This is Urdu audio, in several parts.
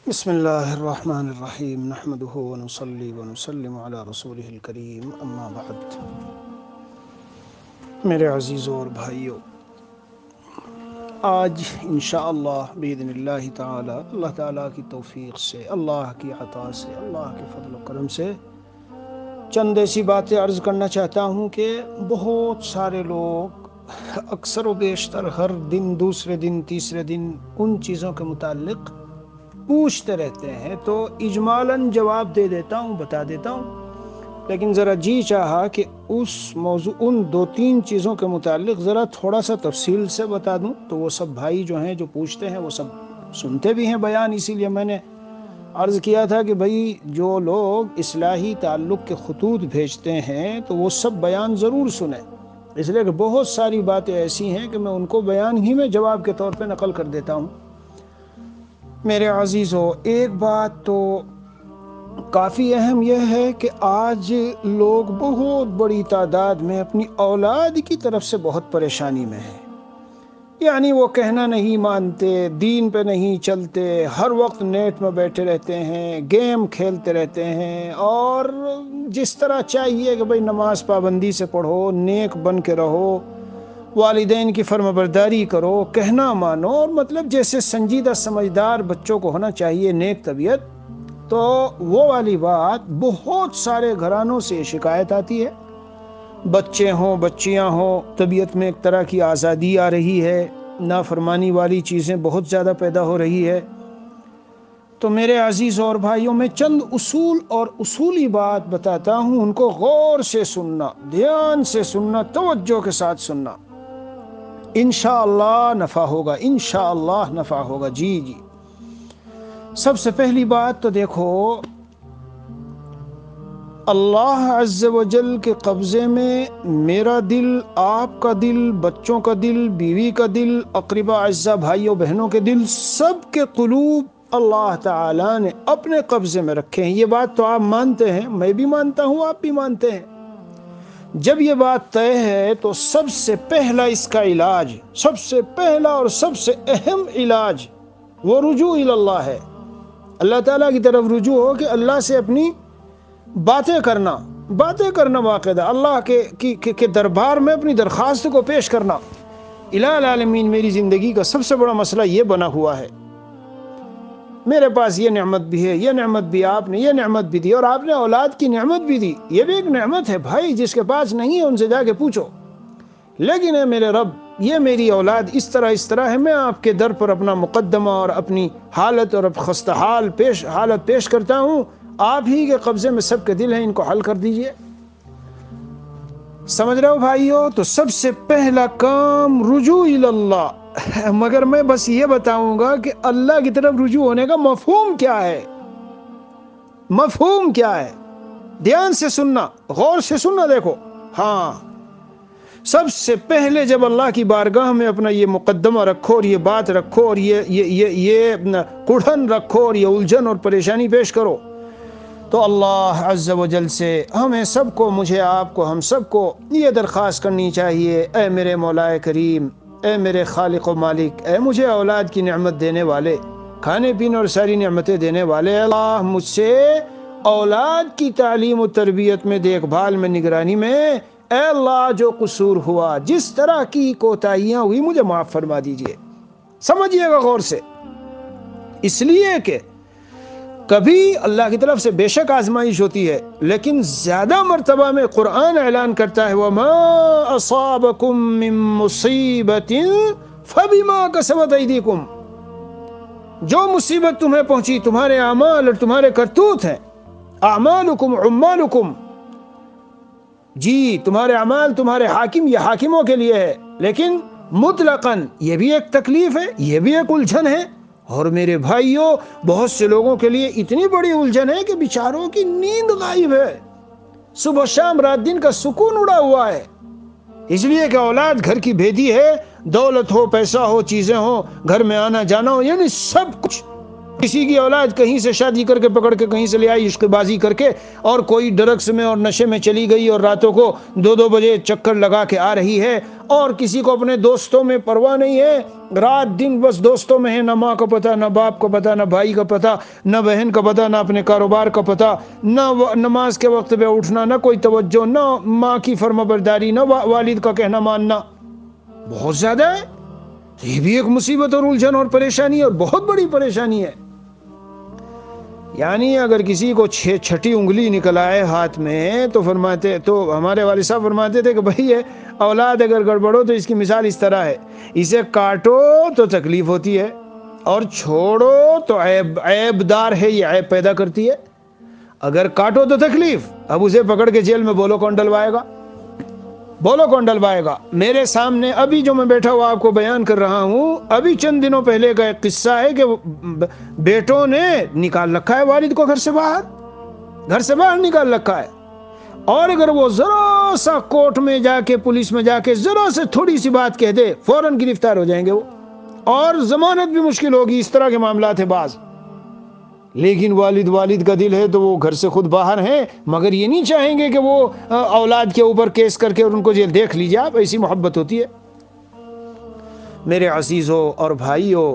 بسم اللہ الرحمن الرحیم نحمدہ ونصلی ونسلم علی رسولہ الکریم اما بعد۔ میرے عزیزوں اور بھائیوں، آج انشاءاللہ باذن اللہ تعالی، اللہ تعالیٰ کی توفیق سے، اللہ کی عطا سے، اللہ کے فضل و کرم سے چند ایسی باتیں عرض کرنا چاہتا ہوں کہ بہت سارے لوگ اکثر و بیشتر ہر دن، دوسرے دن، تیسرے دن ان چیزوں کے متعلق پوچھتے رہتے ہیں، تو اجمالاً جواب دے دیتا ہوں، بتا دیتا ہوں، لیکن ذرا جی چاہا کہ اس موضوع، ان دو تین چیزوں کے متعلق ذرا تھوڑا سا تفصیل سے بتا دوں، تو وہ سب بھائی جو ہیں جو پوچھتے ہیں وہ سب سنتے بھی ہیں بیان۔ اسی لیے میں نے عرض کیا تھا کہ بھائی جو لوگ اصلاحی تعلق کے خطوط بھیجتے ہیں تو وہ سب بیان ضرور سنیں، اس لیے کہ بہت ساری باتیں ایسی ہیں کہ میں ان کو بیان ہی میں جواب کے طور پہ نقل کر دیتا ہوں۔ میرے عزیزو، ایک بات تو کافی اہم یہ ہے کہ آج لوگ بہت بڑی تعداد میں اپنی اولاد کی طرف سے بہت پریشانی میں ہیں، یعنی وہ کہنا نہیں مانتے، دین پہ نہیں چلتے، ہر وقت نیٹ میں بیٹھے رہتے ہیں، گیم کھیلتے رہتے ہیں، اور جس طرح چاہیے کہ بھائی نماز پابندی سے پڑھو، نیک بن کے رہو، والدین کی فرمانبرداری کرو، کہنا مانو، اور مطلب جیسے سنجیدہ سمجھدار بچوں کو ہونا چاہیے، نیک طبیعت، تو وہ والی بات بہت سارے گھرانوں سے شکایت آتی ہے۔ بچے ہوں، بچیاں ہوں، طبیعت میں ایک طرح کی آزادی آ رہی ہے، نافرمانی والی چیزیں بہت زیادہ پیدا ہو رہی ہے۔ تو میرے عزیز اور بھائیوں، میں چند اصول اور اصولی بات بتاتا ہوں، ان کو غور سے سننا، دھیان سے سننا، توجہ کے ساتھ سننا، انشاءاللہ نفع ہوگا، انشاءاللہ نفع ہوگا۔ جی سب سے پہلی بات تو دیکھو، اللہ عز و جل کے قبضے میں میرا دل، آپ کا دل، بچوں کا دل، بیوی کا دل، اقربا اعزا بھائیوں بہنوں کے دل، سب کے قلوب اللہ تعالیٰ نے اپنے قبضے میں رکھے ہیں۔ یہ بات تو آپ مانتے ہیں، میں بھی مانتا ہوں، آپ بھی مانتے ہیں۔ جب یہ بات طے ہے تو سب سے پہلا اس کا علاج، سب سے پہلا اور سب سے اہم علاج وہ رجوع اللہ ہے، اللہ تعالیٰ کی طرف رجوع ہو کہ اللہ سے اپنی باتیں کرنا باقاعدہ، اللہ کے دربار میں اپنی درخواست کو پیش کرنا۔ الہ العالمین، میری زندگی کا سب سے بڑا مسئلہ یہ بنا ہوا ہے، میرے پاس یہ نعمت بھی ہے، یہ نعمت بھی آپ نے، یہ نعمت بھی دی، اور آپ نے اولاد کی نعمت بھی دی، یہ بھی ایک نعمت ہے بھائی، جس کے پاس نہیں ہے ان سے جا کے پوچھو، لیکن اے میرے رب، یہ میری اولاد اس طرح ہے، میں آپ کے در پر اپنا مقدمہ اور اپنی حالت اور خستہ حالت پیش کرتا ہوں، آپ ہی کے قبضے میں سب کے دل ہیں، ان کو حل کر دیجئے۔ سمجھ رہے ہو بھائیو؟ تو سب سے پہلا کام رجوع اللہ، مگر میں بس یہ بتاؤں گا کہ اللہ کی طرف رجوع ہونے کا مفہوم کیا ہے، مفہوم کیا ہے، دھیان سے سننا، غور سے سننا۔ دیکھو، ہاں، سب سے پہلے جب اللہ کی بارگاہ میں اپنا یہ مقدمہ رکھو، اور یہ بات رکھو، اور یہ کڑھن رکھو، اور یہ الجھن اور پریشانی پیش کرو، تو اللہ عز و جل سے ہمیں سب کو، مجھے آپ کو، ہم سب کو یہ درخواست کرنی چاہیے، اے میرے مولا کریم، اے میرے خالق و مالک، اے مجھے اولاد کی نعمت دینے والے، کھانے پینے اور ساری نعمتیں دینے والے، اللہ مجھ سے اولاد کی تعلیم و تربیت میں، دیکھ بھال میں، نگرانی میں، اے اللہ جو قصور ہوا، جس طرح کی کوتاہیاں ہوئی، مجھے معاف فرما دیجئے۔ سمجھیے گا غور سے، اس لیے کہ کبھی اللہ کی طرف سے بے شک آزمائش ہوتی ہے، لیکن زیادہ مرتبہ میں قرآن اعلان کرتا ہے وَمَا أَصَابَكُم مِّن مُّصِيبَةٍ فَبِمَا كَسَبَتْ أَيْدِيكُمْ، جو مصیبت تمہیں پہنچی تمہارے اعمال اور تمہارے کرتوت ہیں، اعمالکم عمالکم، جی تمہارے اعمال، تمہارے حاکم، یہ حاکموں کے لیے ہے، لیکن مطلقاً یہ بھی ایک تکلیف ہے، یہ بھی ایک الجھن ہے، اور میرے بھائیوں، بہت سے لوگوں کے لیے اتنی بڑی الجھن ہے کہ بیچاروں کی نیند غائب ہے، صبح شام رات دن کا سکون اڑا ہوا ہے، اس لیے کہ اولاد گھر کی بھیدی ہے، دولت ہو، پیسہ ہو، چیزیں ہو، گھر میں آنا جانا ہو، یعنی سب کچھ کسی کی اولاد کہیں سے شادی کر کے پکڑ کے کہیں سے لے آئی عشق بازی کر کے، اور کوئی ڈرگس میں اور نشے میں چلی گئی اور راتوں کو 2-2 بجے چکر لگا کے آ رہی ہے، اور کسی کو اپنے دوستوں میں پرواہ نہیں ہے، رات دن بس دوستوں میں ہے، نہ ماں کا پتہ، نہ باپ کا پتہ، نہ بھائی کا پتہ، نہ بہن کا پتہ، نہ اپنے کاروبار کا پتہ، نہ نماز کے وقت پہ اٹھنا، نہ کوئی توجہ، نہ ماں کی فرمانبرداری، نہ والد کا کہنا ماننا، بہت زیادہ ہے۔ یہ بھی ایک مصیبت اور الجھن اور پریشانی، اور بہت بڑی پریشانی ہے۔ یعنی اگر کسی کو چھٹی انگلی نکل آئے ہاتھ میں تو ہمارے والد صاحب فرماتے تھے کہ بھئی یہ اولاد اگر گڑبڑ ہو تو اس کی مثال اس طرح ہے، اسے کاٹو تو تکلیف ہوتی ہے، اور چھوڑو تو عیب دار ہے، یہ عیب پیدا کرتی ہے۔ اگر کاٹو تو تکلیف، اب اسے پکڑ کے جیل میں بولو کون ڈلوائے گا؟ بولو کون ڈلوائے گا؟ میرے سامنے ابھی جو میں بیٹھا ہوا آپ کو بیان کر رہا ہوں، ابھی چند دنوں پہلے کا ایک قصہ ہے کہ بیٹوں نے نکال رکھا ہے والد کو گھر سے باہر نکال رکھا ہے، اور اگر وہ ذرا سا کورٹ میں جا کے پولیس میں جا کے ذرا سے تھوڑی سی بات کہہ دے فوراً گرفتار ہو جائیں گے وہ، اور ضمانت بھی مشکل ہوگی، اس طرح کے معاملات ہیں بعض۔ لیکن والد کا دل ہے تو وہ گھر سے خود باہر ہیں، مگر یہ نہیں چاہیں گے کہ وہ اولاد کے اوپر کیس کر کے اور ان کو جیل دیکھ لیجیے آپ، ایسی محبت ہوتی ہے۔ میرے عزیزوں اور بھائیوں،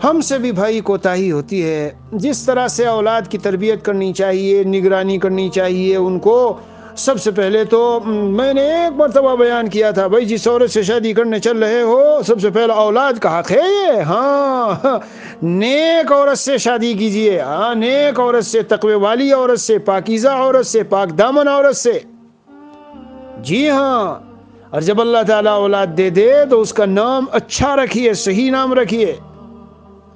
ہم سے بھی بھائی کوتاہی ہوتی ہے۔ جس طرح سے اولاد کی تربیت کرنی چاہیے، نگرانی کرنی چاہیے ان کو، سب سے پہلے تو میں نے ایک مرتبہ بیان کیا تھا، بھائی جس عورت سے شادی کرنے چل رہے ہو سب سے پہلا اولاد کا حق ہے یہ، ہاں نیک عورت سے شادی کیجئے، ہاں نیک عورت سے، تقوی والی عورت سے، پاکیزہ عورت سے، پاک دامن عورت سے، جی ہاں۔ اور جب اللہ تعالیٰ اولاد دے دے تو اس کا نام اچھا رکھیے، صحیح نام رکھیے،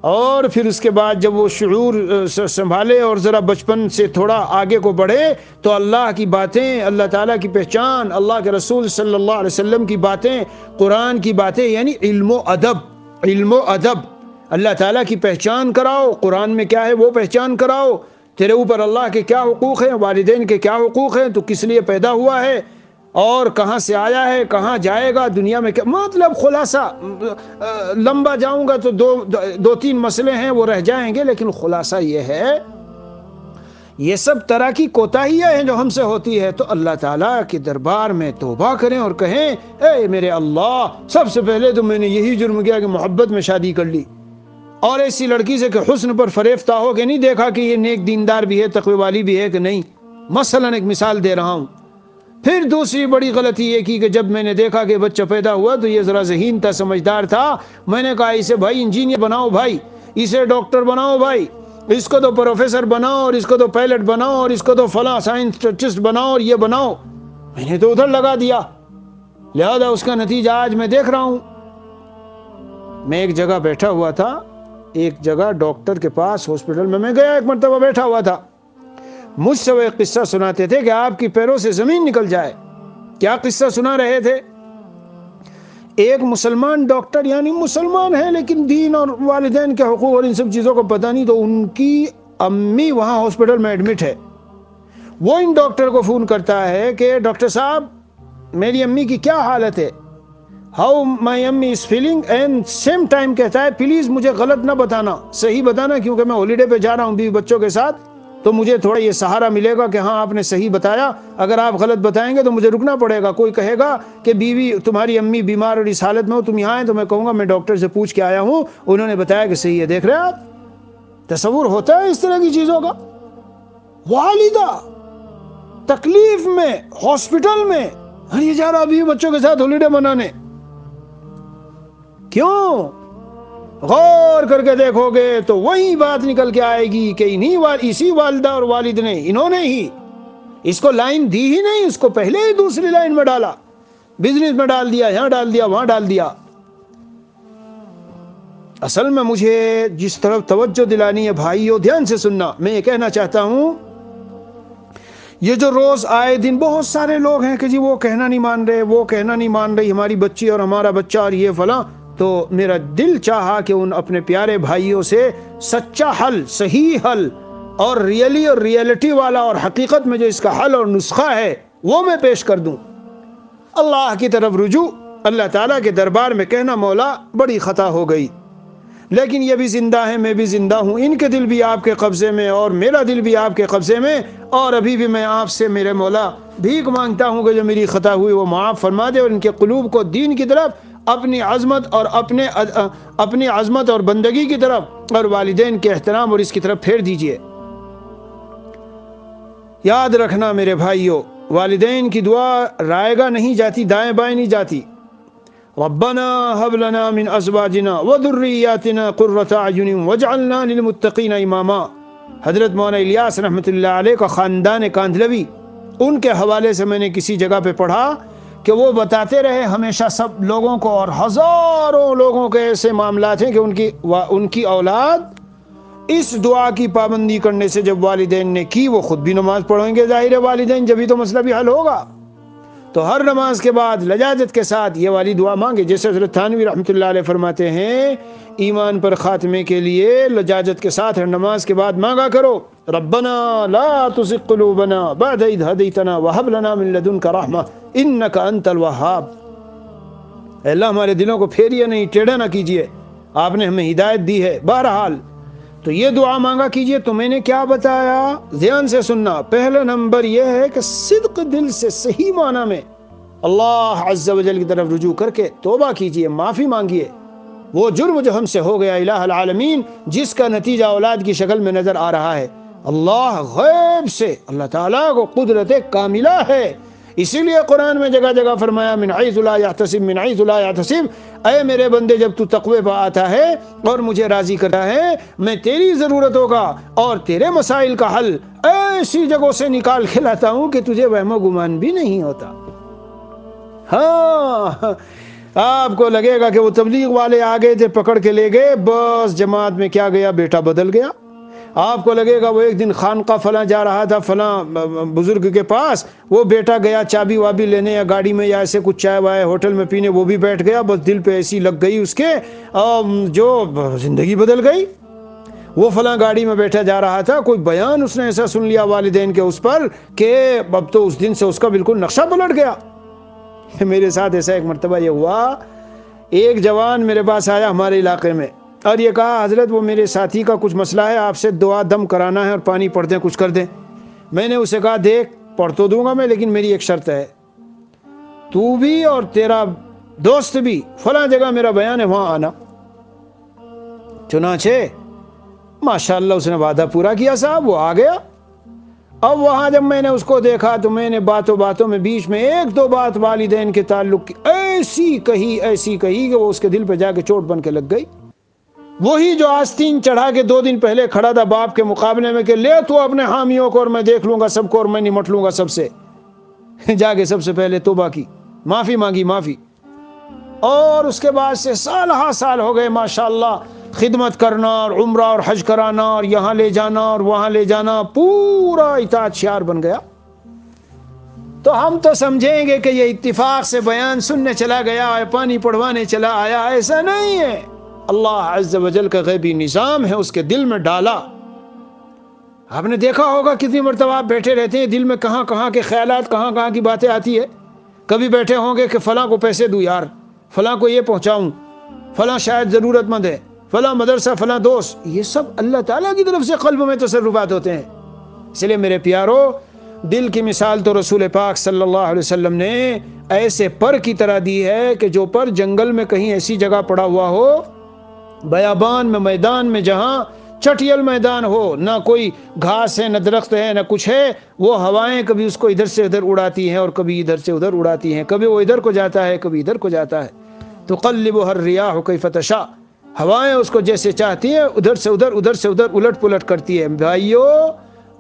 اور پھر اس کے بعد جب وہ شعور سنبھالے اور ذرا بچپن سے تھوڑا آگے کو بڑھے تو اللہ کی باتیں، اللہ تعالیٰ کی پہچان، اللہ کے رسول صلی اللہ علیہ وسلم کی باتیں، قرآن کی باتیں، یعنی علم و ادب، اللہ تعالیٰ کی پہچان کراؤ، قرآن میں کیا ہے وہ پہچان کراؤ، تیرے اوپر اللہ کے کیا حقوق ہیں، والدین کے کیا حقوق ہیں، تو کس لیے پیدا ہوا ہے اور کہاں سے آیا ہے، کہاں جائے گا، دنیا میں کیا، مطلب خلاصہ لمبا جاؤں گا تو 2-3 مسئلے ہیں وہ رہ جائیں گے، لیکن خلاصہ یہ ہے، یہ سب طرح کی کوتاہیاں ہیں جو ہم سے ہوتی ہے، تو اللہ تعالیٰ کے دربار میں توبہ کریں اور کہیں اے میرے اللہ، سب سے پہلے تو میں نے یہی جرم کیا کہ محبت میں شادی کر لی، اور ایسی لڑکی سے کہ حسن پر فریفتہ ہو کہ نہیں دیکھا کہ یہ نیک دیندار بھی ہے، تقوی والی بھی ہے کہ نہیں، مثلا ایک مثال دے رہا ہوں۔ پھر دوسری بڑی غلطی یہ کی کہ جب میں نے دیکھا کہ بچہ پیدا ہوا تو یہ ذرا ذہین تھا، سمجھدار تھا، میں نے کہا اسے بھائی انجینئر بناؤ، بھائی اسے ڈاکٹر بناؤ، بھائی اس کو تو پروفیسر بناؤ، اور اس کو تو پائلٹ بناؤ، اور اس کو تو فلاں سائنٹسٹ بناؤ، اور یہ بناؤ، میں نے تو ادھر لگا دیا، لہذا اس کا نتیجہ آج میں دیکھ رہا ہوں۔ میں ایک جگہ بیٹھا ہوا تھا، ایک جگہ ڈاکٹر کے پاس ہاسپٹل میں گیا، ایک مرتبہ بیٹھا ہوا تھا، مجھ سے وہ ایک قصہ سناتے تھے کہ آپ کی پیروں سے زمین نکل جائے۔ کیا قصہ سنا رہے تھے؟ ایک مسلمان ڈاکٹر، یعنی مسلمان ہے لیکن دین اور والدین کے حقوق اور ان سب چیزوں کو پتہ نہیں، تو ان کی امی وہاں ہاسپٹل میں ایڈمٹ ہے، وہ ان ڈاکٹر کو فون کرتا ہے کہ ڈاکٹر صاحب میری امی کی کیا حالت ہے، ہاؤ مائی امی is feeling, and same time کہتا ہے پلیز مجھے غلط نہ بتانا، صحیح بتانا، کیونکہ میں ہالیڈے پہ جا رہا ہوں بیوی بچوں کے ساتھ، تو مجھے تھوڑا یہ سہارا ملے گا کہ ہاں آپ نے صحیح بتایا، اگر آپ غلط بتائیں گے تو مجھے رکنا پڑے گا، کوئی کہے گا کہ بیوی تمہاری امی بیمار اور اس حالت میں ہو، تم یہاں آئے، تو میں کہوں گا میں ڈاکٹر سے پوچھ کے آیا ہوں، انہوں نے بتایا کہ صحیح ہے۔ دیکھ رہے ہیں آپ، تصور ہوتا ہے اس طرح کی چیزوں کا؟ والدہ تکلیف میں ہاسپٹل میں، یہ جا رہا بیوی بچوں کے ساتھ ہالیڈے منانے، کیوں؟ غور کر کے دیکھو گے تو وہی بات نکل کے آئے گی کہ اسی والدہ اور والد نے، انہوں نے ہی اس کو لائن دی ہی نہیں، اس کو پہلے ہی دوسری لائن میں ڈالا، بزنس میں ڈال دیا، یہاں ڈال دیا، وہاں ڈال دیا۔ اصل میں مجھے جس طرف توجہ دلانی ہے بھائیو، دھیان سے سننا، میں یہ کہنا چاہتا ہوں، یہ جو روز آئے دن بہت سارے لوگ ہیں کہ جی وہ کہنا نہیں مان رہے، وہ کہنا نہیں مان رہی، ہماری بچی اور ہمارا بچہ اور یہ فلاں، تو میرا دل چاہا کہ ان اپنے پیارے بھائیوں سے سچا حل، صحیح حل، اور ریئلٹی والا اور حقیقت میں جو اس کا حل اور نسخہ ہے وہ میں پیش کر دوں۔ اللہ کی طرف رجوع، اللہ تعالیٰ کے دربار میں کہنا مولا بڑی خطا ہو گئی، لیکن یہ بھی زندہ ہیں، میں بھی زندہ ہوں، ان کے دل بھی آپ کے قبضے میں اور میرا دل بھی آپ کے قبضے میں، اور ابھی بھی میں آپ سے میرے مولا بھیک مانگتا ہوں کہ جو میری خطا ہوئی وہ معاف فرما دے، اور ان کے قلوب کو دین کی طرف، اپنی عظمت اور بندگی کی طرف اور والدین کے احترام اور اس کی طرف پھیر دیجئے۔ یاد رکھنا میرے بھائیو، والدین کی دعا رائے گاہ نہیں جاتی، دائیں بائیں نہیں جاتی۔ ربنا هب لنا من ازواجنا وذرياتنا قرة اعين واجعلنا للمتقين اماما۔ حضرت مولانا الیاس رحمۃ اللہ علیہ کا خاندان کاندھلوی، ان کے حوالے سے میں نے کسی جگہ پہ پڑھا کہ وہ بتاتے رہے ہمیشہ سب لوگوں کو، اور ہزاروں لوگوں کے ایسے معاملات ہیں کہ ان کی اولاد اس دعا کی پابندی کرنے سے جب والدین نے کی، وہ خود بھی نماز پڑھیں گے، ظاہر ہے والدین، جبھی تو مسئلہ بھی حل ہوگا۔ تو ہر نماز کے بعد لجاجت کے ساتھ یہ والی دعا مانگے، جیسے حضرت تھانوی رحمۃ اللہ علیہ فرماتے ہیں ایمان پر خاتمے کے لیے لجاجت کے ساتھ ہر نماز کے بعد مانگا کرو، ربنا لا تزغ قلوبنا بعد اذ ہدیتنا وہب لنا من لدنک رحمہ انک انت الوہاب۔ اے اللہ ہمارے دلوں کو پھیریے نہیں، ٹیڑھا نہ کیجیے، آپ نے ہمیں ہدایت دی ہے۔ بہرحال تو یہ دعا مانگا کیجئے۔ تو میں نے کیا بتایا، دھیان سے سننا۔ پہلا نمبر یہ ہے کہ صدق دل سے صحیح معنی میں اللہ عز و جل کی طرف رجوع کر کے توبہ کیجئے، معافی مانگیے، وہ جرم جو ہم سے ہو گیا الہ العالمین، جس کا نتیجہ اولاد کی شکل میں نظر آ رہا ہے۔ اللہ غیب سے، اللہ تعالیٰ کو قدرت کاملہ ہے، اسی لیے قرآن میں جگہ جگہ فرمایا من حیث لا یحتسب، من حیث لا یحتسب۔ اے میرے بندے، جب تو تقوی پہ آتا ہے اور مجھے راضی کرتا ہے، میں تیری ضرورتوں کا اور تیرے مسائل کا حل ایسی جگہوں سے نکال کے لاتا ہوں کہ تجھے وہم و گمان بھی نہیں ہوتا۔ ہاں، آپ کو لگے گا کہ وہ تبلیغ والے آ گئے تھے، پکڑ کے لے گئے، بس جماعت میں کیا گیا، بیٹا بدل گیا۔ آپ کو لگے گا وہ ایک دن خانقاہ فلاں جا رہا تھا فلاں بزرگ کے پاس، وہ بیٹا گیا چابی وابی لینے یا گاڑی میں یا ایسے کچھ چائے وائے ہوٹل میں پینے، وہ بھی بیٹھ گیا، بس دل پہ ایسی لگ گئی اس کے جو زندگی بدل گئی۔ وہ فلاں گاڑی میں بیٹھا جا رہا تھا، کوئی بیان اس نے ایسا سن لیا والدین کے اس پر کہ اب تو اس دن سے اس کا بالکل نقشہ پلٹ گیا۔ میرے ساتھ ایسا ایک مرتبہ یہ ہوا، ایک جوان میرے پاس آیا ہمارے علاقے میں اور یہ کہا حضرت وہ میرے ساتھی کا کچھ مسئلہ ہے، آپ سے دعا دم کرانا ہے اور پانی پڑھ دیں، کچھ کر دیں۔ میں نے اسے کہا دیکھ پڑھ تو دوں گا میں، لیکن میری ایک شرط ہے، تو بھی اور تیرا دوست بھی فلاں جگہ میرا بیان ہے وہاں آنا۔ چنانچہ ماشاءاللہ اس نے وعدہ پورا کیا صاحب، وہ آ گیا۔ اب وہاں جب میں نے اس کو دیکھا تو میں نے باتوں میں بیچ میں ایک دو بات والدین کے تعلق کی ایسی کہی کہ وہ اس کے دل پہ جا کے چوٹ بن کے لگ گئی۔ وہی جو آستین چڑھا کے 2 دن پہلے کھڑا تھا باپ کے مقابلے میں کہ لے تو اپنے حامیوں کو اور میں دیکھ لوں گا سب کو اور میں نمٹ لوں گا سب سے، جا کے سب سے پہلے توبہ کی، معافی مانگی، معافی، اور اس کے بعد سے سال ہا سال ہو گئے ماشاءاللہ، خدمت کرنا اور عمرہ اور حج کرانا اور یہاں لے جانا اور وہاں لے جانا، پورا اطاعت شعار بن گیا۔ تو ہم تو سمجھیں گے کہ یہ اتفاق سے بیان سننے چلا گیا، پانی پڑھوانے چلا آیا، ایسا نہیں ہے۔ اللہ عز و جل کا غیبی نظام ہے، اس کے دل میں ڈالا۔ آپ نے دیکھا ہوگا کتنی مرتبہ آپ بیٹھے رہتے ہیں، دل میں کہاں کہاں کے خیالات، کہاں کہاں کی باتیں آتی ہے۔ کبھی بیٹھے ہوں گے کہ فلاں کو پیسے دوں یار، فلاں کو یہ پہنچاؤں، فلاں شاید ضرورت مند ہے، فلاں مدرسہ، فلاں دوست، یہ سب اللہ تعالیٰ کی طرف سے قلب میں تصرفات ہوتے ہیں۔ اس لیے میرے پیارو، دل کی مثال تو رسول پاک صلی اللہ علیہ وسلم نے ایسے پر کی طرح دی ہے کہ جو پر جنگل میں کہیں ایسی جگہ پڑا ہوا ہو، بیابان میں، میدان میں، جہاں چٹیل میدان ہو، نہ کوئی گھاس ہے، نہ درخت ہے، نہ کچھ ہے، وہ ہوائیں کبھی اس کو ادھر سے ادھر اڑاتی ہیں اور کبھی ادھر سے ادھر اڑاتی ہیں، کبھی وہ ادھر کو جاتا ہے، کبھی ادھر کو جاتا ہے۔ تقلبها الرياح كيف تشاء، ہوائیں اس کو جیسے چاہتی ہیں ادھر سے ادھر، ادھر سے ادھر الٹ پلٹ کرتی ہے۔ بھائیو،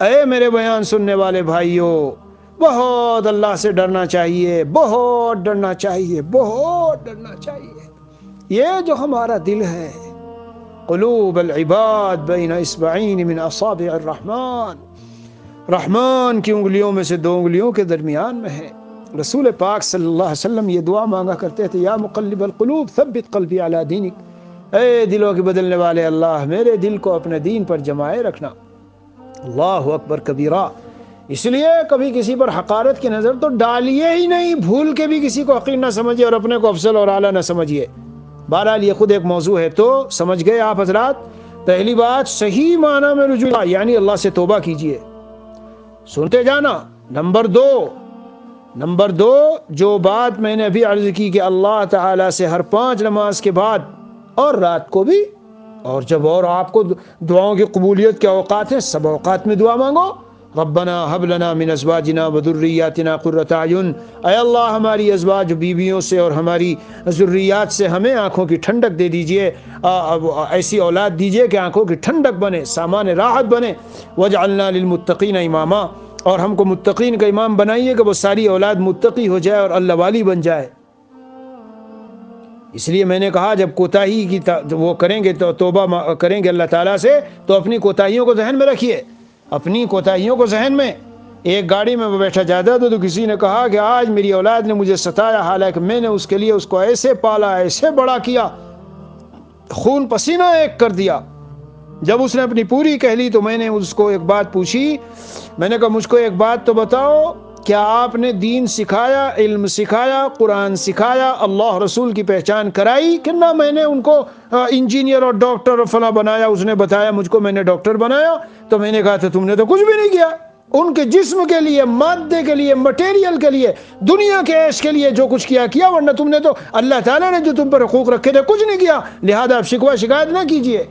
اے میرے بیان سننے والے بھائیو، بہت اللہ سے ڈرنا چاہیے، بہت ڈرنا چاہیے، بہت ڈرنا چاہیے۔ یہ جو ہمارا دل ہے، قلوب العباد بین اصبعین من اصابع الرحمن، رحمان کی انگلیوں میں سے 2 انگلیوں کے درمیان میں ہے۔ رسول پاک صلی اللہ علیہ وسلم یہ دعا مانگا کرتے تھے، یا مقلب القلوب ثبت قلبی علی دینک، اے دلوں کے بدلنے والے اللہ، میرے دل کو اپنے دین پر جمائے رکھنا۔ اللہ اکبر کبیرہ۔ اس لیے کبھی کسی پر حقارت کی نظر تو ڈالیے ہی نہیں، بھول کے بھی کسی کو حقیر نہ سمجھیے اور اپنے کو افضل اور اعلیٰ نہ سمجھیے۔ بہرحال یہ خود ایک موضوع ہے، تو سمجھ گئے آپ حضرات؟ پہلی بات صحیح معنی میں رجوع، یعنی اللہ سے توبہ کیجئے، سنتے جانا۔ نمبر دو جو بات میں نے ابھی عرض کی کہ اللہ تعالیٰ سے ہر 5 نماز کے بعد اور رات کو بھی، اور جب اور آپ کو دعاؤں کی قبولیت کے اوقات ہیں، سب اوقات میں دعا مانگو۔ ربنا حب لنا من ازواجنا وذریاتنا قرۃ اعین، اے اللہ ہماری ازواج بیویوں سے اور ہماری ذریات سے ہمیں آنکھوں کی ٹھنڈک دے دیجئے، ایسی اولاد دیجئے کہ آنکھوں کی ٹھنڈک بنے، سامان راحت بنے۔ واجعلنا للمتقین اماما، اور ہم کو متقین کا امام بنائیے کہ وہ ساری اولاد متقی ہو جائے اور اللہ والی بن جائے۔ اس لیے میں نے کہا جب کوتاہی کی وہ کریں گے تو توبہ کریں گے اللہ تعالیٰ سے، تو اپنی کوتاہیوں کو ذہن میں رکھیے، اپنی کوتاہیوں کو ذہن میں۔ ایک گاڑی میں بیٹھا جاتا تو کسی نے کہا کہ آج میری اولاد نے مجھے ستایا، حالانکہ میں نے اس کے لیے اس کو ایسے پالا، ایسے بڑا کیا، خون پسینہ ایک کر دیا۔ جب اس نے اپنی پوری کہہ لی تو میں نے اس کو ایک بات پوچھی، میں نے کہا مجھ کو ایک بات تو بتاؤ، کیا آپ نے دین سکھایا، علم سکھایا، قرآن سکھایا، اللہ رسول کی پہچان کرائی کہ نہ میں نے ان کو انجینئر اور ڈاکٹر اور فلاں بنایا؟ اس نے بتایا مجھ کو میں نے ڈاکٹر بنایا۔ تو میں نے کہا تو تم نے تو کچھ بھی نہیں کیا، ان کے جسم کے لیے، مادے کے لیے، مٹیریل کے لیے، دنیا کے عیش کے لیے جو کچھ کیا، ورنہ تم نے تو اللہ تعالیٰ نے جو تم پر حقوق رکھے تھے کچھ نہیں کیا، لہذا آپ شکوہ شکایت نہ کیجئے۔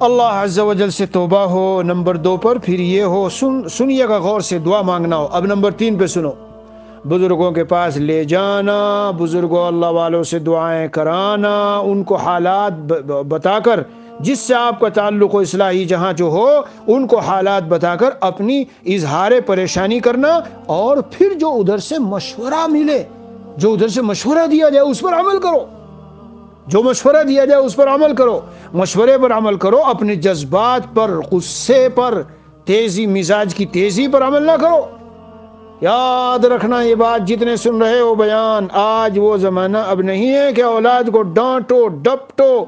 اللہ عز و جل سے توبہ ہو۔ نمبر 2 پر پھر یہ ہو، سنیے گا غور سے، دعا مانگنا ہو۔ اب نمبر 3 پہ سنو، بزرگوں کے پاس لے جانا، بزرگوں اللہ والوں سے دعائیں کرانا، ان کو حالات بتا کر، جس سے آپ کا تعلق و اصلاحی جہاں جو ہو، ان کو حالات بتا کر اپنی اظہار پریشانی کرنا، اور پھر جو ادھر سے مشورہ ملے، جو ادھر سے مشورہ دیا جائے اس پر عمل کرو، جو مشورہ دیا جائے اس پر عمل کرو، مشورے پر عمل کرو، اپنے جذبات پر، غصے پر، تیزی مزاج کی تیزی پر عمل نہ کرو۔ یاد رکھنا یہ بات جتنے سن رہے ہو بیان، آج وہ زمانہ اب نہیں ہے کہ اولاد کو ڈانٹو ڈپٹو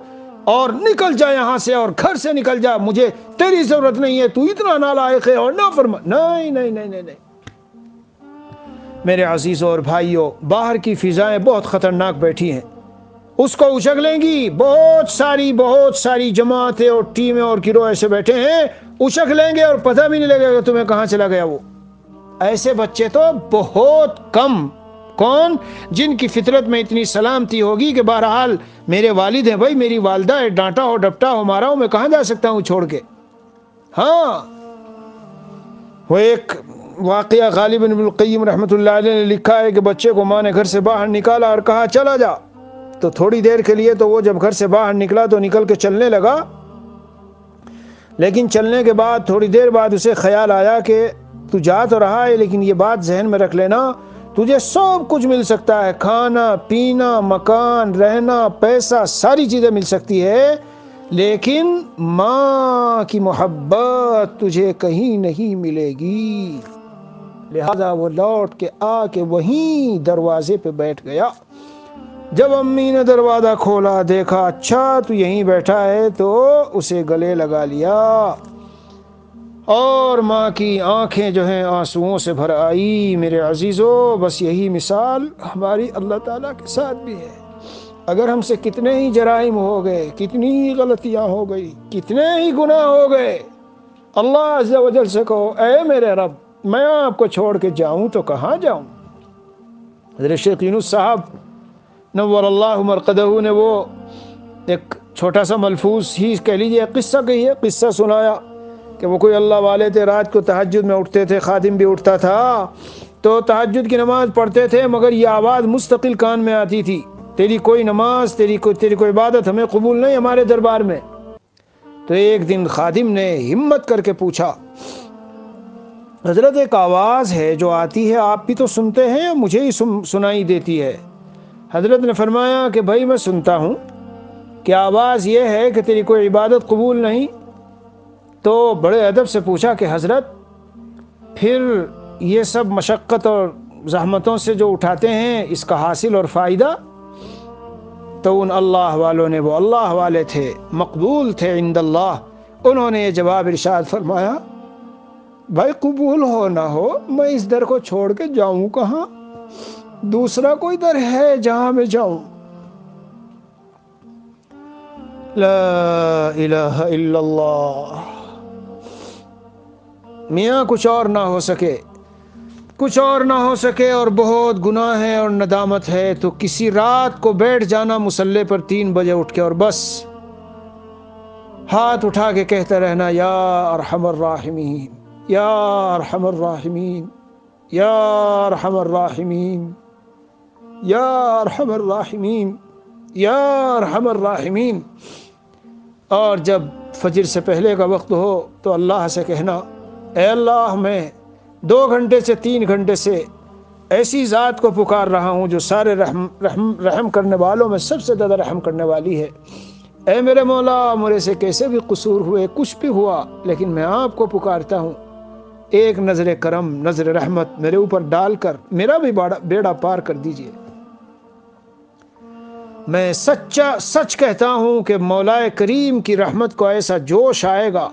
اور نکل جا یہاں سے اور گھر سے نکل جا، مجھے تیری ضرورت نہیں ہے، تو اتنا نالائق ہے اور نافرمان۔ نہیں نہیں نہیں نہیں نہیں میرے عزیزوں اور بھائیوں، باہر کی فضائیں بہت خطرناک بیٹھی ہیں، اس کو اچک لیں گی، بہت ساری جماعتیں اور ٹیمیں اور گروہ ایسے بیٹھے ہیں، اچک لیں گے اور پتہ بھی نہیں لگے گا تمہیں کہاں چلا گیا وہ۔ ایسے بچے تو بہت کم، کون؟ جن کی فطرت میں اتنی سلامتی ہوگی کہ بہرحال میرے والد ہیں بھائی، میری والدہ ہے، ڈانٹا ہو ڈپٹا ہو مارا ہو، میں کہاں جا سکتا ہوں چھوڑ کے۔ ہاں، وہ ایک واقعہ غالب ابن القیم رحمۃ اللہ علیہ نے لکھا ہے کہ بچے کو ماں نے گھر سے باہر نکالا اور کہا چلا جا، تو تھوڑی دیر کے لیے تو وہ جب گھر سے باہر نکلا تو نکل کے چلنے لگا، لیکن چلنے کے بعد تھوڑی دیر بعد اسے خیال آیا کہ تو جا تو رہا ہے، لیکن یہ بات ذہن میں رکھ لینا، تجھے سب کچھ مل سکتا ہے، کھانا پینا، مکان، رہنا، پیسہ، ساری چیزیں مل سکتی ہے، لیکن ماں کی محبت تجھے کہیں نہیں ملے گی۔ لہذا وہ لوٹ کے آ کے وہیں دروازے پہ بیٹھ گیا۔ جب امی نے دروازہ کھولا، دیکھا اچھا تو یہیں بیٹھا ہے، تو اسے گلے لگا لیا، اور ماں کی آنکھیں جو ہیں آنسوؤں سے بھر آئی۔ میرے عزیزو، بس یہی مثال ہماری اللہ تعالیٰ کے ساتھ بھی ہے۔ اگر ہم سے کتنے ہی جرائم ہو گئے، کتنی ہی غلطیاں ہو گئی، کتنے ہی گناہ ہو گئے، اللہ عز و جل سے کہو اے میرے رب، میں آپ کو چھوڑ کے جاؤں تو کہاں جاؤں۔ حضرت شیخ یونس صاحب نور اللہ مرقدہ نے وہ ایک چھوٹا سا ملفوظ ہی کہہ لیجیے قصہ کہیے، قصہ سنایا کہ وہ کوئی اللہ والے تھے، رات کو تہجد میں اٹھتے تھے، خادم بھی اٹھتا تھا، تو تہجد کی نماز پڑھتے تھے، مگر یہ آواز مستقل کان میں آتی تھی، تیری کوئی نماز، تیری کوئی عبادت ہمیں قبول نہیں ہمارے دربار میں۔ تو ایک دن خادم نے ہمت کر کے پوچھا، حضرت ایک آواز ہے جو آتی ہے، آپ بھی تو سنتے ہیں، مجھے ہی سنائی دیتی ہے۔ حضرت نے فرمایا کہ بھائی میں سنتا ہوں کہ آواز یہ ہے کہ تیری کوئی عبادت قبول نہیں۔ تو بڑے ادب سے پوچھا کہ حضرت پھر یہ سب مشقت اور زحمتوں سے جو اٹھاتے ہیں، اس کا حاصل اور فائدہ؟ تو ان اللہ والوں نے، وہ اللہ والے تھے، مقبول تھے عند اللہ، انہوں نے یہ جواب ارشاد فرمایا، بھائی قبول ہو نہ ہو، میں اس در کو چھوڑ کے جاؤں کہاں؟ دوسرا کوئی در ہے جہاں میں جاؤں؟ لا الہ الا اللہ۔ میاں کچھ اور نہ ہو سکے، کچھ اور نہ ہو سکے اور بہت گناہ ہے اور ندامت ہے تو کسی رات کو بیٹھ جانا مصلی پر 3 بجے اٹھ کے اور بس ہاتھ اٹھا کے کہتے رہنا یا ارحم الراحمین، یا ارحم الراحمین، یا ارحم الراحمین، یا ارحم الراحمین، یا ارحم الراحمین۔ اور جب فجر سے پہلے کا وقت ہو تو اللہ سے کہنا اے اللہ میں 2 گھنٹے سے 3 گھنٹے سے ایسی ذات کو پکار رہا ہوں جو سارے رحم کرنے والوں میں سب سے زیادہ رحم کرنے والی ہے۔ اے میرے مولا، میرے سے کیسے بھی قصور ہوئے، کچھ بھی ہوا، لیکن میں آپ کو پکارتا ہوں، ایک نظر کرم، نظر رحمت میرے اوپر ڈال کر میرا بھی بیڑا پار کر دیجئے۔ میں سچ کہتا ہوں کہ مولا کریم کی رحمت کو ایسا جوش آئے گا،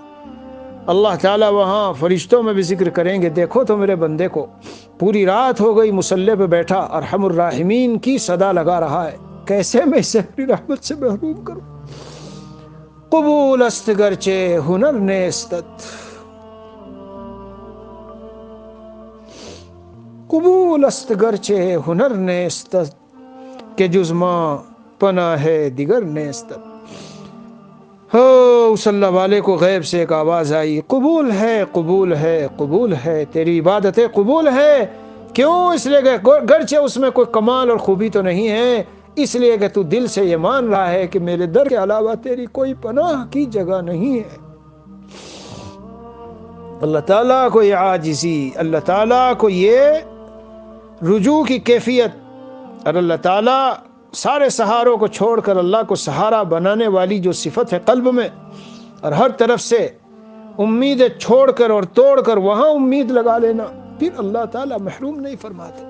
اللہ تعالیٰ وہاں فرشتوں میں بھی ذکر کریں گے، دیکھو تو میرے بندے کو پوری رات ہو گئی مصلی پہ بیٹھا، ارحم الراحمین کی صدا لگا رہا ہے، کیسے میں اسے اپنی رحمت سے محروم کروں؟ قبول است گرچہ ہنر نیستت، قبول است گرچہ ہنر نیستت، کہ جز ماں پناہ ہے دیگر نیستت۔ ہو صلی اللہ علیہ کو غیب سے ایک آواز آئی، قبول ہے، قبول ہے، قبول ہے، تیری عبادتیں قبول ہے۔ کیوں؟ اس لیے کہ گرچہ اس میں کوئی کمال اور خوبی تو نہیں ہے، اس لیے کہ تو دل سے یہ مان رہا ہے کہ میرے در کے علاوہ تیری کوئی پناہ کی جگہ نہیں ہے۔ اللہ تعالیٰ کو یہ عاجزی، اللہ تعالیٰ کو یہ رجوع کی کیفیت، اور اللہ تعالیٰ سارے سہاروں کو چھوڑ کر اللہ کو سہارا بنانے والی جو صفت ہے قلب میں، اور ہر طرف سے امیدیں چھوڑ کر اور توڑ کر وہاں امید لگا لینا، پھر اللہ تعالیٰ محروم نہیں فرماتے۔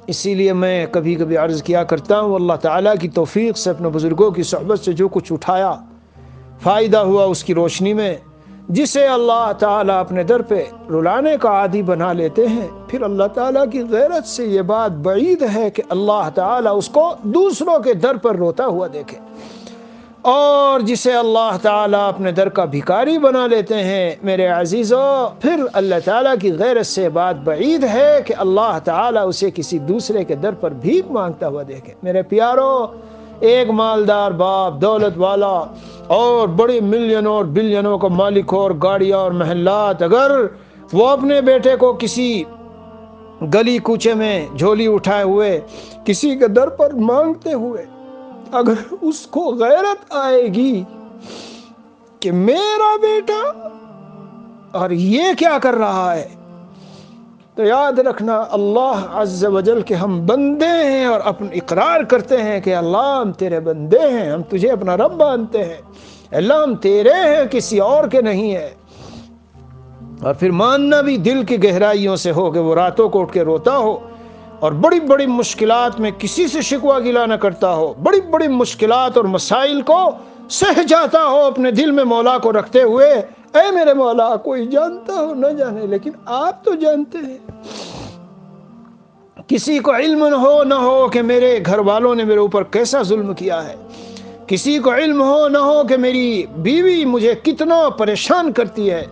اسی لیے میں کبھی کبھی عرض کیا کرتا ہوں، اللہ تعالیٰ کی توفیق سے اپنے بزرگوں کی صحبت سے جو کچھ اٹھایا، فائدہ ہوا اس کی روشنی میں، جسے اللہ تعالیٰ اپنے در پہ رلانے کا عادی بنا لیتے ہیں، پھر اللہ تعالیٰ کی غیرت سے یہ بات بعید ہے کہ اللہ تعالیٰ اس کو دوسروں کے در پر روتا ہوا دیکھے، اور جسے اللہ تعالیٰ اپنے در کا بھکاری بنا لیتے ہیں میرے عزیزو، پھر اللہ تعالیٰ کی غیرت سے بات بعید ہے کہ اللہ تعالیٰ اسے کسی دوسرے کے در پر بھیک مانگتا ہوا دیکھے۔ میرے پیارو، ایک مالدار باپ، دولت والا اور بڑی ملینوں اور بلینوں کا مالک ہو اور گاڑیاں اور محلات، اگر وہ اپنے بیٹے کو کسی گلی کوچے میں جھولی اٹھائے ہوئے کسی کے در پر مانگتے ہوئے اگر اس کو غیرت آئے گی کہ میرا بیٹا اور یہ کیا کر رہا ہے، تو یاد رکھنا اللہ عز و جل کہ ہم بندے ہیں اور اپنا اقرار کرتے ہیں کہ اللہ ہم تیرے بندے ہیں، ہم تجھے اپنا رب مانتے ہیں، اللہ ہم تیرے ہیں، کسی اور کے نہیں ہے۔ اور پھر ماننا بھی دل کی گہرائیوں سے ہو کہ وہ راتوں کو اٹھ کے روتا ہو اور بڑی بڑی مشکلات میں کسی سے شکوہ گلا نہ کرتا ہو، بڑی بڑی مشکلات اور مسائل کو سہ جاتا ہو اپنے دل میں مولا کو رکھتے ہوئے، اے میرے مولا، کوئی جانتا ہو نہ جانے لیکن آپ تو جانتے ہیں۔ کسی کو علم نہ ہو کہ میرے گھر والوں نے میرے اوپر کیسا ظلم کیا ہے، کسی کو علم نہ ہو کہ میری بیوی مجھے کتنا پریشان کرتی ہے،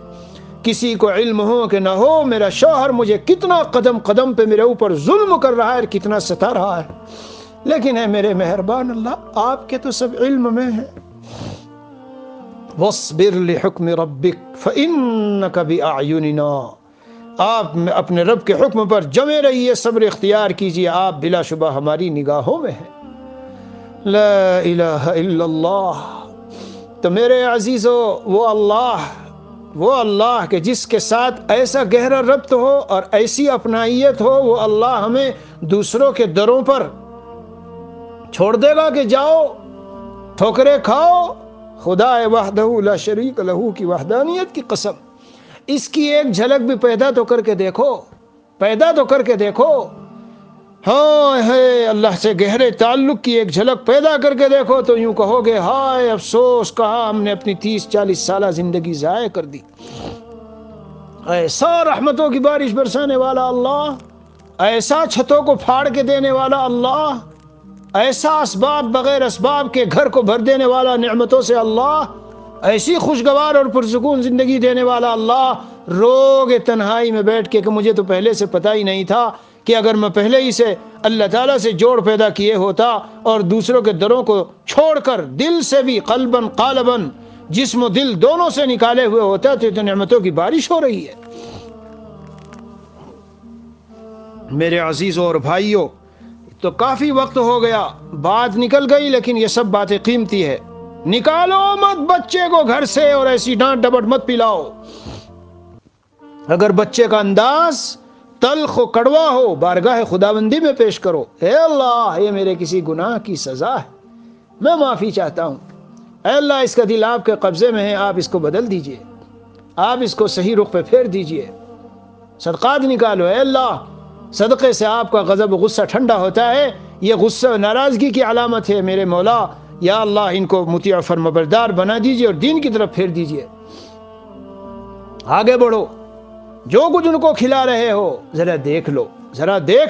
کسی کو علم ہو کہ نہ ہو میرا شوہر مجھے کتنا قدم قدم پہ میرے اوپر ظلم کر رہا ہے اور کتنا ستا رہا ہے، لیکن اے میرے مہربان اللہ، آپ کے تو سب علم میں ہے۔ وَاصْبِرْ لِحُكْمِ رَبِّكَ فَإِنَّكَ بِأَعْيُنِنَا، آپ اپنے رب کے حکم پر جمے رہیے، صبر اختیار کیجئے، آپ بلا شبہ ہماری نگاہوں میں ہیں۔ لا الہ الا اللہ۔ تو میرے عزیزو، وہ اللہ کہ جس کے ساتھ ایسا گہرا ربط ہو اور ایسی اپنائیت ہو، وہ اللہ ہمیں دوسروں کے دروں پر چھوڑ دے گا کہ جاؤ ٹھوکریں کھاؤ؟ خدا وحدہ لا شریک لہ کی وحدانیت کی قسم، اس کی ایک جھلک بھی پیدا تو کر کے دیکھو، پیدا تو کر کے دیکھو۔ ہاں ہے اللہ سے گہرے تعلق کی ایک جھلک پیدا کر کے دیکھو تو یوں کہو گے ہائے افسوس، کہاں ہم نے اپنی 30-40 سالہ زندگی ضائع کر دی۔ ایسا رحمتوں کی بارش برسانے والا اللہ، ایسا چھتوں کو پھاڑ کے دینے والا اللہ، ایسا اسباب بغیر اسباب کے گھر کو بھر دینے والا نعمتوں سے اللہ، ایسی خوشگوار اور پرسکون زندگی دینے والا اللہ، روگے تنہائی میں بیٹھ کے کہ مجھے تو پہلے سے پتہ ہی نہیں تھا کہ اگر میں پہلے ہی سے اللہ تعالیٰ سے جوڑ پیدا کیے ہوتا اور دوسروں کے دروں کو چھوڑ کر دل سے بھی قلباً قالباً جسم و دل دونوں سے نکالے ہوئے ہوتا تو نعمتوں کی بارش ہو رہی ہے۔ میرے عزیزوں اور بھائیوں، تو کافی وقت ہو گیا، بات نکل گئی، لیکن یہ سب باتیں قیمتی ہے۔ نکالو مت بچے کو گھر سے اور ایسی ڈانٹ ڈپٹ مت پلاؤ۔ اگر بچے کا انداز تلخ و کڑوا ہو، بارگاہ خداوندی میں پیش کرو، اے اللہ یہ میرے کسی گناہ کی سزا ہے، میں معافی چاہتا ہوں، اے اللہ اس کا دل آپ کے قبضے میں ہے، آپ اس کو بدل دیجئے، آپ اس کو صحیح رخ پہ پھیر دیجئے، صدقات نکالو، اے اللہ صدقے سے آپ کا غضب و غصہ ٹھنڈا ہوتا ہے، یہ غصہ ناراضگی کی علامت ہے، میرے مولا یا اللہ ان کو مطیع و فرمانبردار بنا دیجئے اور دین کی طرف پھیر دیجئے۔ آگے بڑھو، جو کچھ ان کو کھلا رہے ہو ذرا دیکھ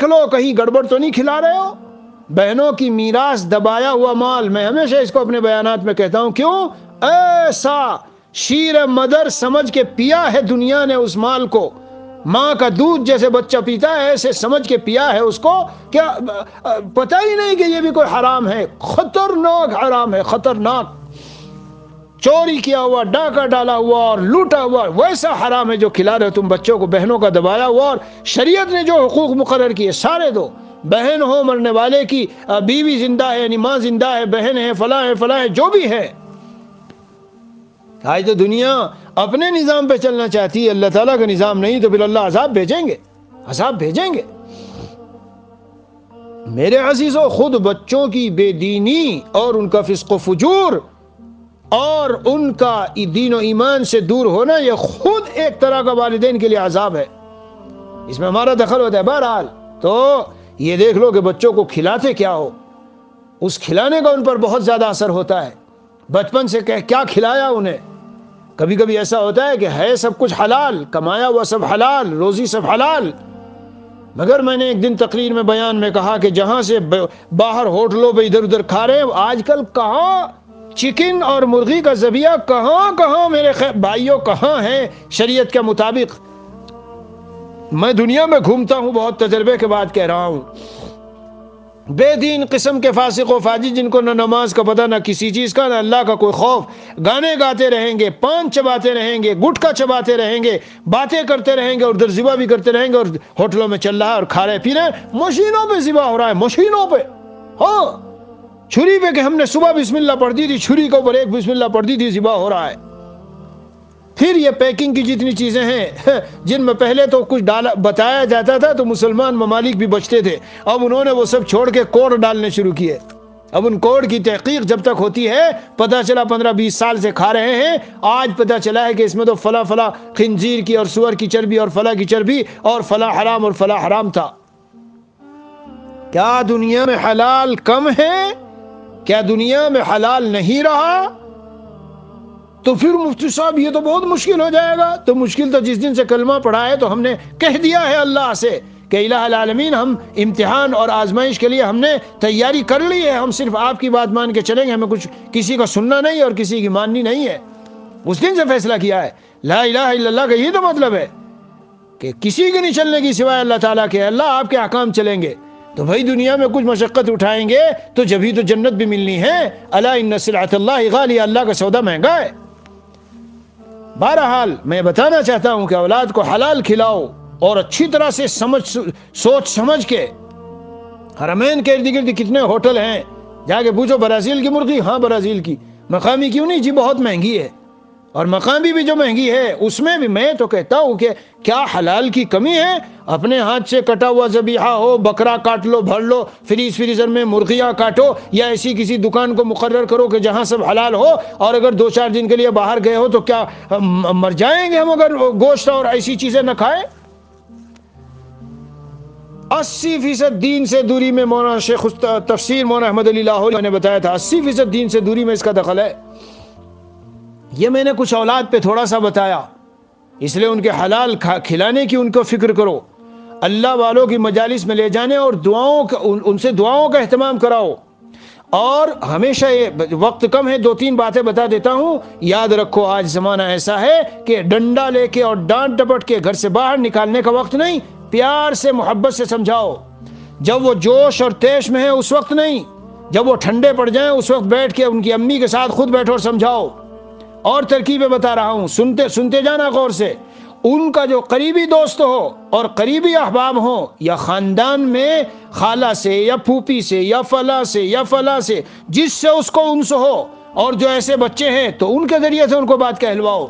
لو کہیں گڑبڑ تو نہیں کھلا رہے ہو۔ بہنوں کی میراث دبایا ہوا مال، میں ہمیشہ اس کو اپنے بیانات میں کہتا ہوں، کیوں ایسا شیر مدر سمجھ کے پیا ہے دنیا نے اس مال کو، ماں کا دودھ جیسے بچہ پیتا ہے ایسے سمجھ کے پیا ہے اس کو، کیا پتہ ہی نہیں کہ یہ بھی کوئی حرام ہے، خطرناک حرام ہے، خطرناک، چوری کیا ہوا، ڈاکہ ڈالا ہوا اور لوٹا ہوا ویسا حرام ہے جو کھلا رہے تم بچوں کو، بہنوں کا دبایا ہوا، اور شریعت نے جو حقوق مقرر کیے سارے دو، بہن ہو مرنے والے کی، بیوی زندہ ہے یعنی ماں زندہ ہے، بہن ہے، فلاں ہے، جو بھی ہے۔ آج تو دنیا اپنے نظام پہ چلنا چاہتی ہے، اللہ تعالیٰ کا نظام نہیں، تو پھر اللہ عذاب بھیجیں گے۔ میرے عزیزوں، خود بچوں کی بے دینی اور ان کا فسق و فجور اور ان کا دین و ایمان سے دور ہونا، یہ خود ایک طرح کا والدین کے لیے عذاب ہے، اس میں ہمارا دخل ہوتا ہے۔ بہرحال تو یہ دیکھ لو کہ بچوں کو کھلاتے کیا ہو، اس کھلانے کا ان پر بہت زیادہ اثر ہوتا ہے، بچپن سے کیا کھلایا انہیں۔ کبھی کبھی ایسا ہوتا ہے کہ ہے سب کچھ حلال، کمایا ہوا سب حلال، روزی سب حلال، مگر میں نے ایک دن تقریر میں بیان میں کہا کہ جہاں سے باہر ہوٹلوں پہ ادھر ادھر کھا رہے ہیں، آج کل کہاں چکن اور مرغی کا ذبیحہ کہاں میرے بھائیوں کہاں ہے شریعت کے مطابق۔ میں دنیا میں گھومتا ہوں، بہت تجربے کے بعد کہہ رہا ہوں، بے دین قسم کے فاسق و فاجر جن کو نہ نماز کا پتہ، نہ کسی چیز کا، نہ اللہ کا کوئی خوف، گانے گاتے رہیں گے، پان چباتے رہیں گے، گٹکا چباتے رہیں گے، باتیں کرتے رہیں گے اور ادھر ذبح بھی کرتے رہیں گے، اور ہوٹلوں میں چل رہا ہے اور کھا رہے پی رہے، مشینوں پہ ذبح ہو رہا ہے، مشینوں پہ، ہاں چھری پہ کہ ہم نے صبح بسم اللہ پڑھ دی تھی، چھری کے اوپر ایک بسم اللہ پڑھ دی تھی، ذبح ہو رہا ہے۔ پھر یہ پیکنگ کی جتنی چیزیں ہیں جن میں پہلے تو کچھ بتایا جاتا تھا تو مسلمان ممالک بھی بچتے تھے، اب انہوں نے وہ سب چھوڑ کے کوڈ ڈالنے شروع کیے۔ اب ان کوڈ کی تحقیق جب تک ہوتی ہے، پتہ چلا 15-20 سال سے کھا رہے ہیں، آج پتہ چلا ہے کہ اس میں تو فلاں خنزیر کی اور سور کی چربی اور فلاں کی چربی اور فلاں حرام اور فلاں حرام تھا۔ کیا دنیا میں حلال کم ہے؟ کیا دنیا میں حلال نہیں رہا؟ تو پھر مفتی صاحب یہ تو بہت مشکل ہو جائے گا۔ تو مشکل تو جس دن سے کلمہ پڑھا ہے تو ہم نے کہہ دیا ہے اللہ سے کہ الہ العالمین، ہم امتحان اور آزمائش کے لیے ہم نے تیاری کر لی ہے، ہم صرف آپ کی بات مان کے چلیں گے، ہمیں کچھ کسی کا سننا نہیں اور کسی کی ماننی نہیں ہے۔ اس دن سے فیصلہ کیا ہے، لا الہ الا اللہ کا یہ تو مطلب ہے کہ کسی کے نہیں چلنے کی سوائے اللہ تعالیٰ کے، اللہ آپ کے احکام چلیں گے۔ تو بھائی دنیا میں کچھ مشقت اٹھائیں گے تو جبھی تو جنت بھی ملنی ہے۔ الا ان سلعۃ اللہ غالیہ، اللہ کا سودا مہنگا ہے۔ بہرحال میں بتانا چاہتا ہوں کہ اولاد کو حلال کھلاؤ اور اچھی طرح سے سوچ سمجھ کے۔ حرمین کے ارد گرد کتنے ہوٹل ہیں، جا کے پوچھو برازیل کی مرغی، ہاں برازیل کی، مقامی کیوں نہیں جی، بہت مہنگی ہے، اور مقامی بھی جو مہنگی ہے اس میں بھی میں تو کہتا ہوں کہ کیا حلال کی کمی ہے؟ اپنے ہاتھ سے کٹا ہوا ذبیحہ ہو، بکرا کاٹ لو، بھر لو، فریزر میں مرغیاں کاٹو، یا ایسی کسی دکان کو مقرر کرو کہ جہاں سب حلال ہو، اور اگر 2-4 دن کے لیے باہر گئے ہو تو کیا مر جائیں گے ہم اگر گوشت اور ایسی چیزیں نہ کھائیں؟ 80% دین سے دوری میں مولانا شیخ تفسیر مولانا احمد علی لاہوری نے بتایا تھا، 80% دین سے دوری میں اس کا دخل ہے۔ یہ میں نے کچھ اولاد پہ تھوڑا سا بتایا، اس لیے ان کے حلال کھلانے کی ان کو فکر کرو۔ اللہ والوں کی مجالس میں لے جانے اور ان سے دعاؤں کا اہتمام کراؤ. اور ہمیشہ یہ وقت کم ہے، 2-3 باتیں بتا دیتا ہوں. یاد رکھو آج زمانہ ایسا ہے کہ ڈنڈا لے کے اور ڈانٹ ڈپٹ کے گھر سے باہر نکالنے کا وقت نہیں. پیار سے محبت سے سمجھاؤ. جب وہ جوش اور تیش میں ہے اس وقت نہیں، جب وہ ٹھنڈے پڑ جائیں اس وقت بیٹھ کے ان کی امی کے ساتھ خود بیٹھو اور سمجھاؤ. اور ترکیبیں بتا رہا ہوں، سنتے جانا غور سے. ان کا جو قریبی دوست ہو اور قریبی احباب ہوں، یا خاندان میں خالہ سے یا پھوپھی سے یا فلاں سے یا فلاں سے، جس سے اس کو انس ہو، اور جو ایسے بچے ہیں تو ان کے ذریعے سے ان کو بات کہلواؤ.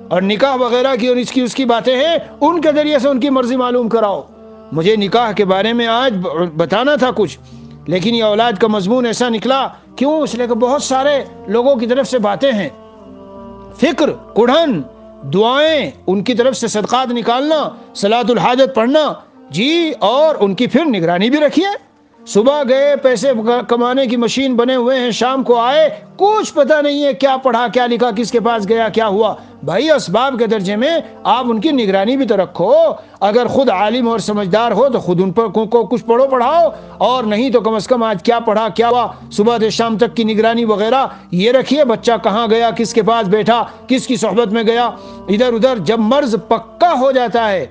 اور نکاح وغیرہ کی اور اس کی باتیں ہیں، ان کے ذریعے سے ان کی مرضی معلوم کراؤ. مجھے نکاح کے بارے میں آج بتانا تھا کچھ، لیکن یہ اولاد کا مضمون ایسا نکلا. کیوں؟ اس لیے کہ بہت سارے لوگوں کی طرف سے باتیں ہیں، فکر، کڑھن، دعائیں، ان کی طرف سے صدقات نکالنا، صلاۃ الحاجت پڑھنا، جی، اور ان کی پھر نگرانی بھی رکھیے. صبح گئے، پیسے کمانے کی مشین بنے ہوئے ہیں، شام کو آئے، کچھ پتہ نہیں ہے کیا پڑھا کیا لکھا، کس کے پاس گیا کیا ہوا. بھائی اسباب کے درجے میں آپ ان کی نگرانی بھی تو رکھو. اگر خود عالم اور سمجھدار ہو تو خود ان پر کو کچھ پڑھو پڑھاؤ، اور نہیں تو کم از کم آج کیا پڑھا کیا ہوا، صبح سے شام تک کی نگرانی وغیرہ یہ رکھیے. بچہ کہاں گیا، کس کے پاس بیٹھا، کس کی صحبت میں گیا، ادھر ادھر. جب مرض پکا ہو جاتا ہے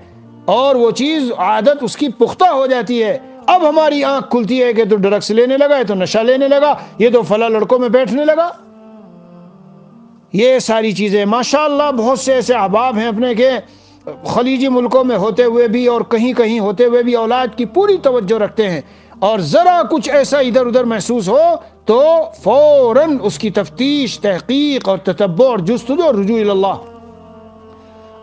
اور وہ چیز عادت اس کی پختہ ہو جاتی ہے، اب ہماری آنکھ کھلتی ہے کہ تو ڈرگس لینے لگا، یہ تو نشہ لینے لگا، یہ تو فلاں لڑکوں میں بیٹھنے لگا. یہ ساری چیزیں ماشاءاللہ بہت سے ایسے احباب ہیں اپنے کے خلیجی ملکوں میں ہوتے ہوئے بھی اور کہیں کہیں ہوتے ہوئے بھی اولاد کی پوری توجہ رکھتے ہیں. اور ذرا کچھ ایسا ادھر ادھر محسوس ہو تو فوراً اس کی تفتیش، تحقیق اور تتبع اور جستجو اور رجوع اللہ.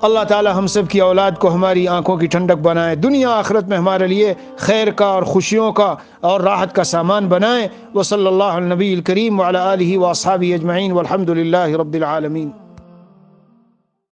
اللہ تعالی ہم سب کی اولاد کو ہماری آنکھوں کی ٹھنڈک بنائے، دنیا آخرت میں ہمارے لیے خیر کا اور خوشیوں کا اور راحت کا سامان بنائے. وصلی اللہ علی النبی الکریم وعلی آلہ واصحابہ اجمعین والحمد للہ رب العالمین.